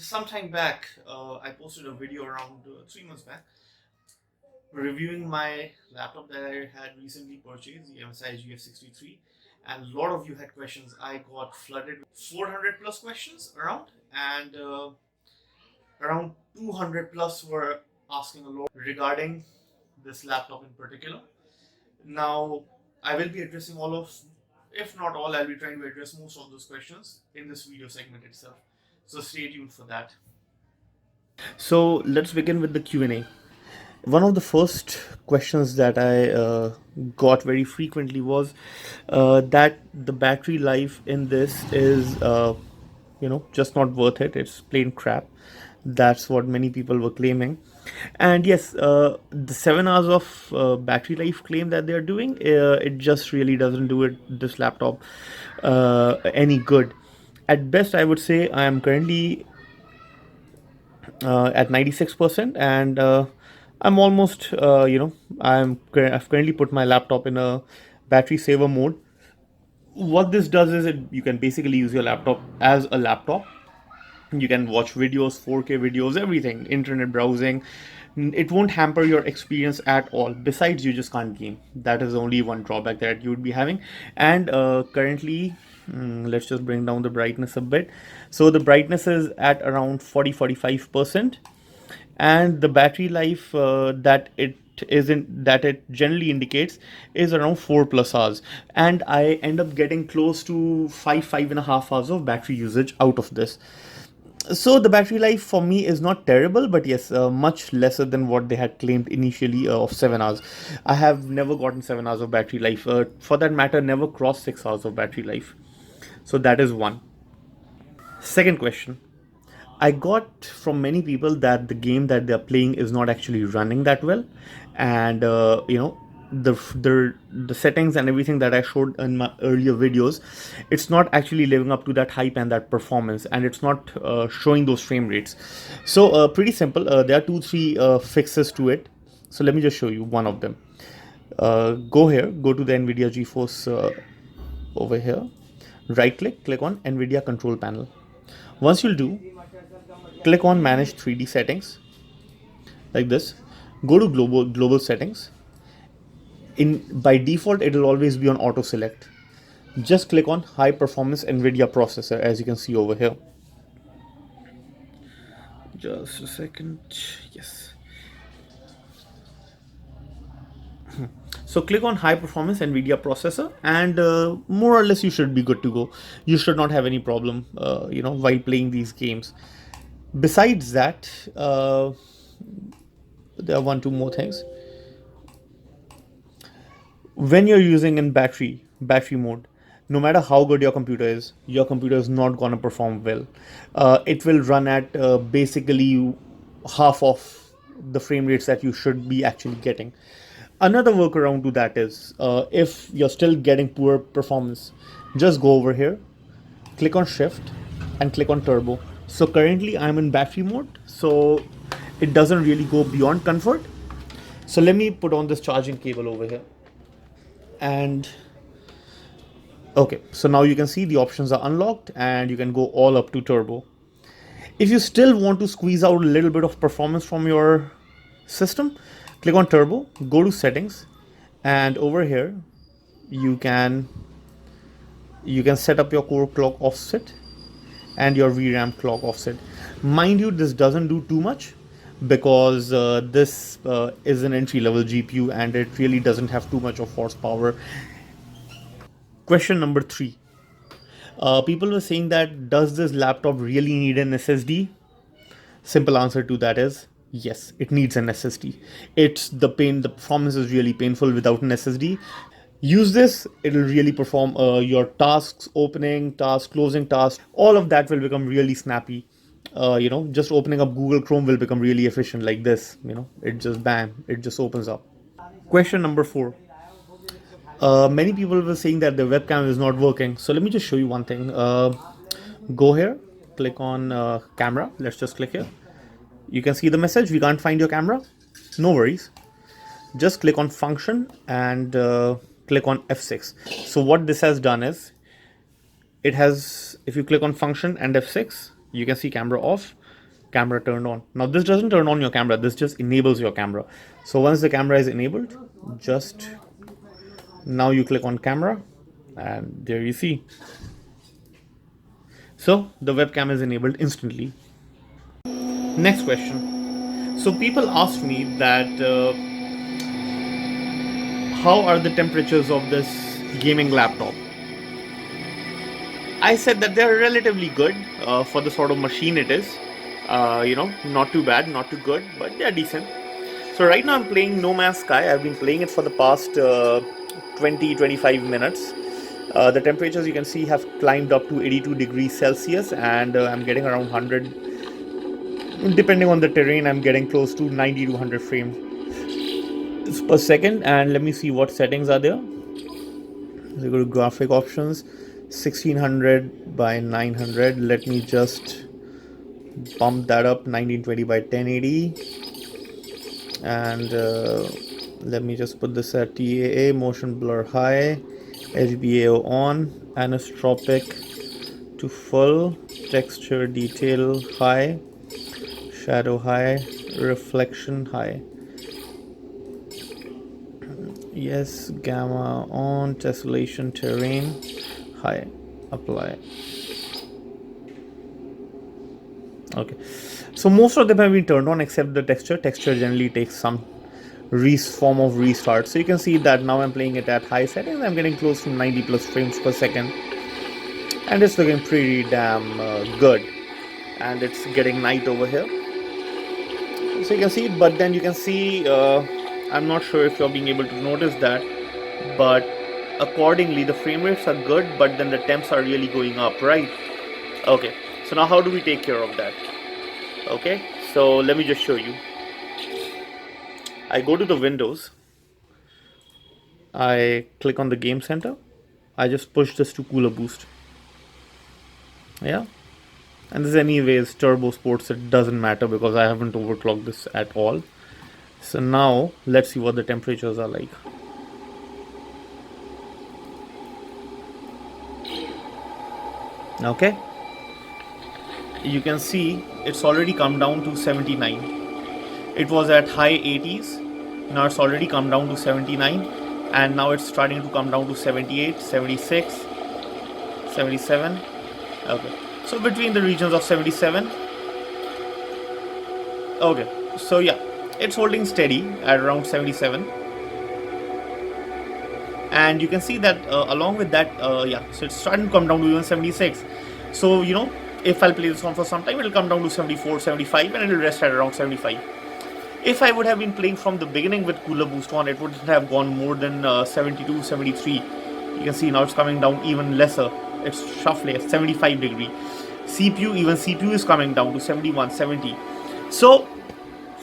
some time back, I posted a video around 3 months back reviewing my laptop that I had recently purchased, the MSI GF63, and a lot of you had questions. I got flooded with 400 plus questions around, and around 200 plus were asking a lot regarding this laptop in particular. Now, I will be addressing all of, if not all, I'll be trying to address most of those questions in this video segment itself. So stay tuned for that. So let's begin with the Q&A. One of the first questions that I got very frequently was that the battery life in this is, just not worth it. It's plain crap. That's what many people were claiming. And yes, the 7 hours of battery life claim that they're doing, it just really doesn't do this laptop any good. At best, I would say I am currently at 96%, and I'm almost, I've currently put my laptop in a battery saver mode. What this does is you can basically use your laptop as a laptop. You can watch videos, 4K videos, everything, internet browsing. It won't hamper your experience at all. Besides, you just can't game. That is only one drawback that you would be having. And currently, let's just bring down the brightness a bit. So the brightness is at around 40-45%, and the battery life that it generally indicates is around 4+ hours, and I end up getting close to 5.5 hours of battery usage out of this. So the battery life for me is not terrible, but yes, much lesser than what they had claimed initially of 7 hours. I have never gotten 7 hours of battery life. For that matter, never crossed 6 hours of battery life. So that is one. Second question. I got from many people that the game that they're playing is not actually running that well, and the settings and everything that I showed in my earlier videos, it's not actually living up to that hype and that performance, and it's not showing those frame rates. So pretty simple. There are 2-3 fixes to it. So let me just show you one of them. Go here, go to the NVIDIA GeForce over here, right click on NVIDIA control panel. Once you'll do, click on manage 3D settings like this. Go to global settings. By default, it will always be on auto select. Just click on high performance NVIDIA processor, as you can see over here. Just a second. Yes. So click on high performance NVIDIA processor, and more or less you should be good to go. You should not have any problem, while playing these games. Besides that, there are 1-2 more things. When you're using in battery mode, no matter how good your computer is not going to perform well. It will run at basically half of the frame rates that you should be actually getting. Another workaround to that is, if you're still getting poor performance, just go over here, click on shift and click on turbo. So currently I'm in battery mode, so it doesn't really go beyond comfort. So let me put on this charging cable over here. And okay, so now you can see the options are unlocked, and you can go all up to turbo. If you still want to squeeze out a little bit of performance from your system, click on turbo, go to settings, and over here you can set up your core clock offset and your VRAM clock offset. Mind you, this doesn't do too much, because this is an entry-level GPU and it really doesn't have too much of horsepower. Question number 3. People were saying that, does this laptop really need an SSD? Simple answer to that is yes, it needs an SSD. The performance is really painful without an SSD. Use this, it'll really perform your tasks, opening tasks, closing tasks, all of that will become really snappy. Just opening up Google Chrome will become really efficient like this. It just opens up. Question number 4. Many people were saying that the webcam is not working. So let me just show you one thing. Go here, click on camera. Let's just click here. You can see the message, we can't find your camera. No worries. Just click on function and click on F6. So what this has done is, if you click on function and F6, you can see camera off. camera turned on. Now this doesn't turn on your camera, this just enables your camera. So once the camera is enabled, just now you click on camera and there you see. So the webcam is enabled instantly. Next question. So people asked me that how are the temperatures of this gaming laptop? I said that they're relatively good for the sort of machine it is. Not too bad, not too good, but they're decent. So right now I'm playing No Man's Sky. I've been playing it for the past 20-25 minutes. The temperatures you can see have climbed up to 82 degrees Celsius, and I'm getting around 100. Depending on the terrain, I'm getting close to 90 to 100 frames per second. And let me see what settings are there. So go to graphic options, 1600 by 900. Let me just bump that up, 1920 by 1080. And let me just put this at TAA, motion blur high, HBAO on, anisotropic to full, texture detail high, shadow high, reflection high. Yes, gamma on, tessellation terrain high, apply. Okay, so most of them have been turned on except the texture. Texture generally takes some form of restart. So you can see that now I'm playing it at high settings. I'm getting close to 90 plus frames per second, and it's looking pretty damn good. And it's getting night over here, so you can see. But then you can see, I'm not sure if you're being able to notice that, but accordingly the frame rates are good, but then the temps are really going up, right? Okay, so now how do we take care of that? Okay, so let me just show you. I go to the Windows, I click on the Game Center, I just push this to Cooler Boost. Yeah, and this anyways Turbo Sports, it doesn't matter because I haven't overclocked this at all. So now let's see what the temperatures are like. Okay, you can see it's already come down to 79. It was at high 80s, now it's already come down to 79, and now it's starting to come down to 78, 76, 77. Okay, so between the regions of 77. Okay, so yeah, it's holding steady at around 77, and you can see that along with that, so it's starting to come down to even 76. So if I'll play this on for some time, it'll come down to 74, 75, and it'll rest at around 75. If I would have been playing from the beginning with Cooler Boost on, it wouldn't have gone more than 72, 73. You can see now it's coming down even lesser. It's roughly at 75 degree. CPU is coming down to 71, 70. So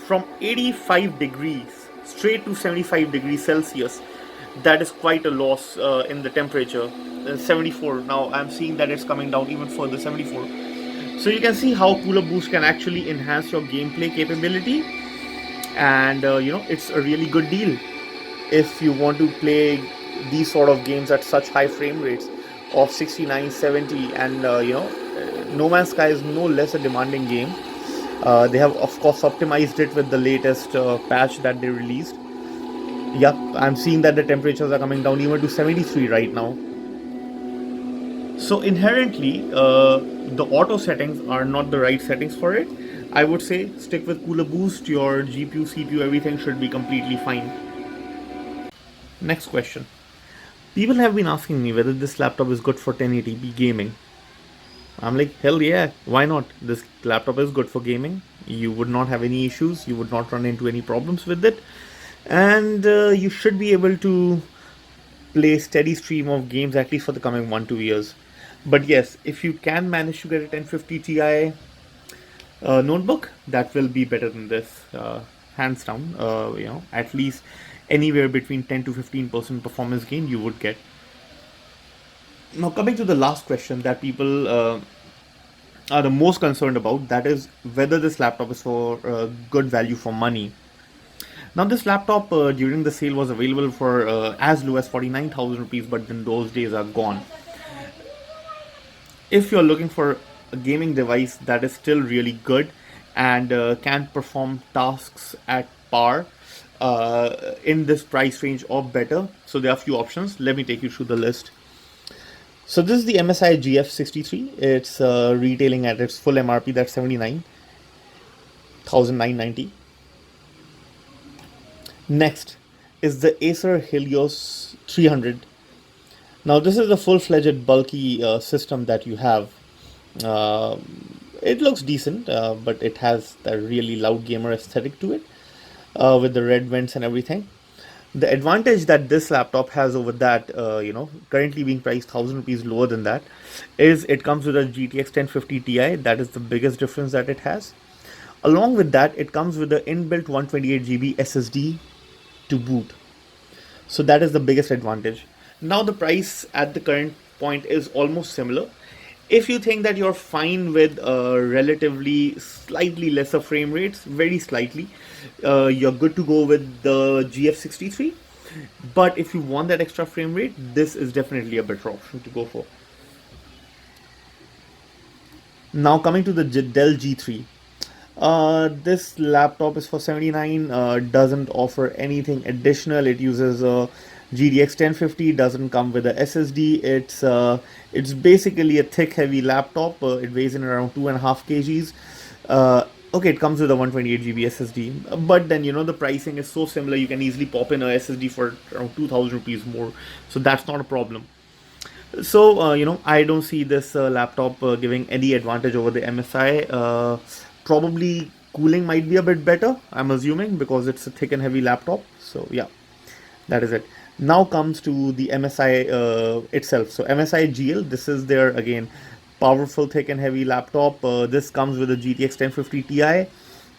from 85 degrees straight to 75 degrees Celsius, that is quite a loss in the temperature. 74, now I'm seeing that it's coming down even further, 74. So you can see how Cooler Boost can actually enhance your gameplay capability, and it's a really good deal if you want to play these sort of games at such high frame rates of 69, 70, and No Man's Sky is no less a demanding game. They have of course optimized it with the latest patch that they released. Yep, I'm seeing that the temperatures are coming down even to 73 right now. So inherently, the auto settings are not the right settings for it. I would say stick with Cooler Boost. Your GPU, CPU, everything should be completely fine. Next question. People have been asking me whether this laptop is good for 1080p gaming. I'm like, hell yeah, why not? This laptop is good for gaming. You would not have any issues. You would not run into any problems with it. And you should be able to play steady stream of games at least for the coming 1-2 years. But yes, if you can manage to get a 1050 Ti notebook, that will be better than this, hands down. At least anywhere between 10 to 15% performance gain you would get. Now coming to the last question that people are the most concerned about, that is whether this laptop is for good value for money. Now this laptop during the sale was available for as low as 49,000 rupees, but then those days are gone. If you're looking for a gaming device that is still really good and can perform tasks at par in this price range or better. So there are a few options. Let me take you through the list. So this is the MSI GF63. It's retailing at its full MRP, that's 79,990. Next is the Acer Helios 300. Now this is a full-fledged bulky system that you have. Uh, it looks decent, but it has the really loud gamer aesthetic to it, with the red vents and everything. The advantage that this laptop has over that, currently being priced 1,000 rupees lower than that, is it comes with a GTX 1050 Ti. That is the biggest difference that it has. Along with that, it comes with the inbuilt 128 GB SSD to boot. So that is the biggest advantage. Now the price at the current point is almost similar. If you think that you're fine with relatively slightly lesser frame rates, very slightly, you're good to go with the GF63. But if you want that extra frame rate, this is definitely a better option to go for. Now coming to the Dell G3. This laptop is for 79, doesn't offer anything additional. It uses a GTX 1050, doesn't come with a SSD. It's basically a thick, heavy laptop. It weighs in around 2.5 kgs. Okay, it comes with a 128 GB SSD, but then the pricing is so similar. You can easily pop in a SSD for around 2,000 rupees more, so that's not a problem. So, I don't see this laptop giving any advantage over the MSI. Probably cooling might be a bit better, I'm assuming, because it's a thick and heavy laptop. So, yeah, that is it. Now comes to the MSI itself. So, MSI GL, this is their, again, powerful, thick and heavy laptop. This comes with a GTX 1050 Ti.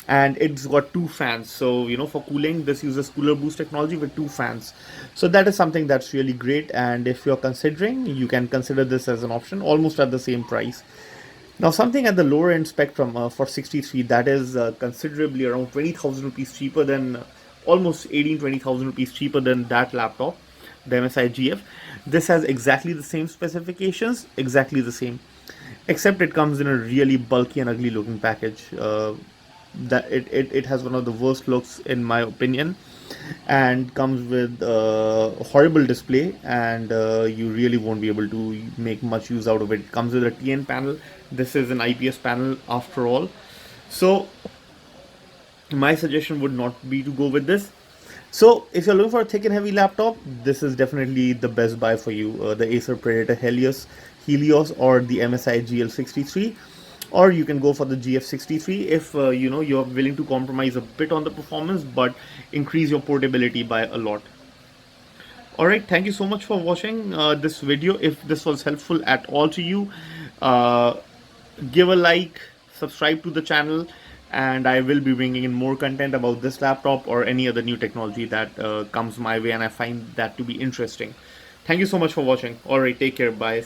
And it's got two fans, so for cooling this uses cooler boost technology with two fans, so that is something that's really great. And if you're considering, you can consider this as an option, almost at the same price. Now something at the lower end spectrum, for 63, that is considerably around 20,000 rupees cheaper than almost 18-20,000 rupees cheaper than that laptop, the MSI GF. This has exactly the same specifications, exactly the same, except it comes in a really bulky and ugly looking package. That it has one of the worst looks in my opinion, and comes with a horrible display, and you really won't be able to make much use out of it. It comes with a TN panel. This is an IPS panel after all, so my suggestion would not be to go with this. So if you're looking for a thick and heavy laptop, this is definitely the best buy for you. The Acer Predator Helios or the MSI GL63, or you can go for the GF63 if you're willing to compromise a bit on the performance but increase your portability by a lot. Alright, thank you so much for watching this video. If this was helpful at all to you, give a like, subscribe to the channel, and I will be bringing in more content about this laptop or any other new technology that comes my way and I find that to be interesting. Thank you so much for watching. Alright, take care, bye.